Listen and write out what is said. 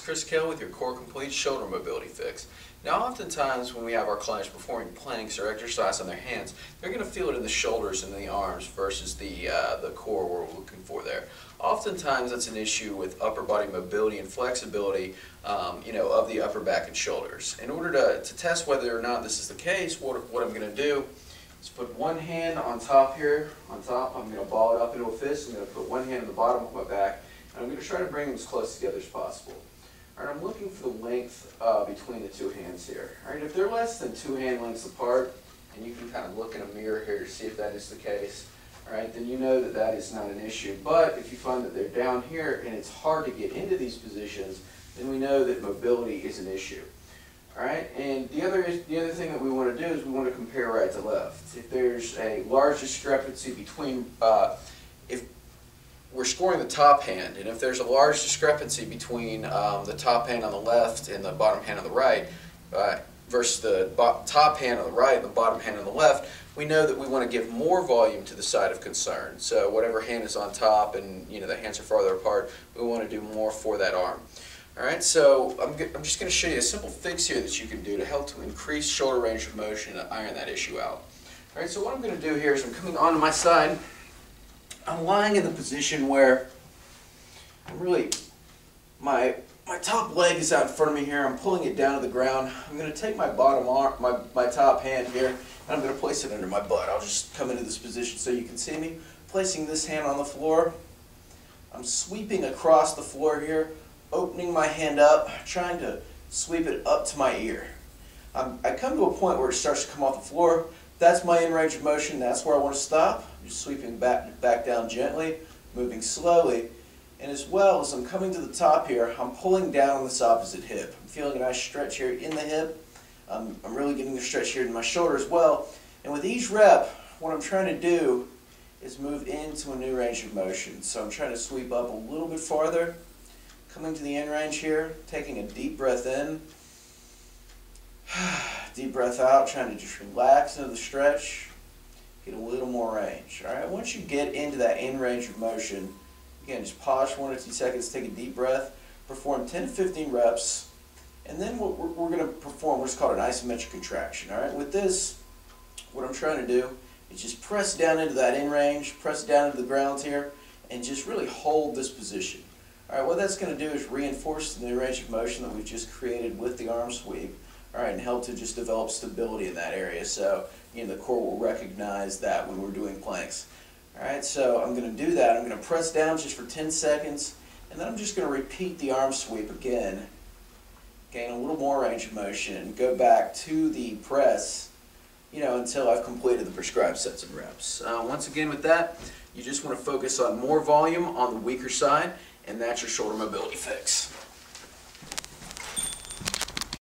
Chris Kell with your Core Complete Shoulder Mobility Fix. Now oftentimes when we have our clients performing planks or exercise on their hands, they're going to feel it in the shoulders and the arms versus the core we're looking for there. Oftentimes that's an issue with upper body mobility and flexibility of the upper back and shoulders. In order to test whether or not this is the case, what I'm going to do is put one hand on top here, I'm going to ball it up into a fist. I'm going to put one hand on the bottom of my back, and I'm going to try to bring them as close together as possible. All right, I'm looking for the length between the two hands here. All right, if they're less than 2 hand lengths apart, and you can kind of look in a mirror here to see if that is the case, all right, then you know that that is not an issue. But if you find that they're down here and it's hard to get into these positions, then we know that mobility is an issue. All right, and the other thing that we want to do is we want to compare right to left. If there's a large discrepancy between, if we're scoring the top hand, and if there's a large discrepancy between the top hand on the left and the bottom hand on the right versus the top hand on the right and the bottom hand on the left, we know that we want to give more volume to the side of concern. So whatever hand is on top and the hands are farther apart, we want to do more for that arm. Alright, so I'm just going to show you a simple fix here that you can do to help to increase shoulder range of motion and iron that issue out. Alright, so what I'm going to do here is I'm coming onto my side. I'm lying in the position where I'm really, my top leg is out in front of me here. I'm pulling it down to the ground. I'm going to take my bottom arm, my top hand here, and I'm going to place it under my butt. I'll just come into this position so you can see me. Placing this hand on the floor. I'm sweeping across the floor here, opening my hand up, trying to sweep it up to my ear. I come to a point where it starts to come off the floor. That's my in range of motion. That's where I want to stop. Just sweeping back down gently, moving slowly. And as well as I'm coming to the top here, I'm pulling down on this opposite hip. I'm feeling a nice stretch here in the hip. I'm really getting a stretch here in my shoulder as well. And with each rep, what I'm trying to do is move into a new range of motion. So I'm trying to sweep up a little bit farther, coming to the end range here, taking a deep breath in, deep breath out, trying to just relax into the stretch, get a little more range. All right, once you get into that end range of motion, again, just pause for 1 or 2 seconds, take a deep breath, perform 10 to 15 reps, and then what we're going to perform what's called an isometric contraction. All right, with this, what I'm trying to do is just press down into that end range, press down into the ground here, and just really hold this position. All right, what that's going to do is reinforce the new range of motion that we've just created with the arm sweep. All right, and help to just develop stability in that area. So, the core will recognize that when we're doing planks. All right, so I'm going to do that. I'm going to press down just for 10 seconds, and then I'm just going to repeat the arm sweep again, gain a little more range of motion, and go back to the press, until I've completed the prescribed sets of reps. Once again with that, you just want to focus on more volume on the weaker side, and that's your shoulder mobility fix.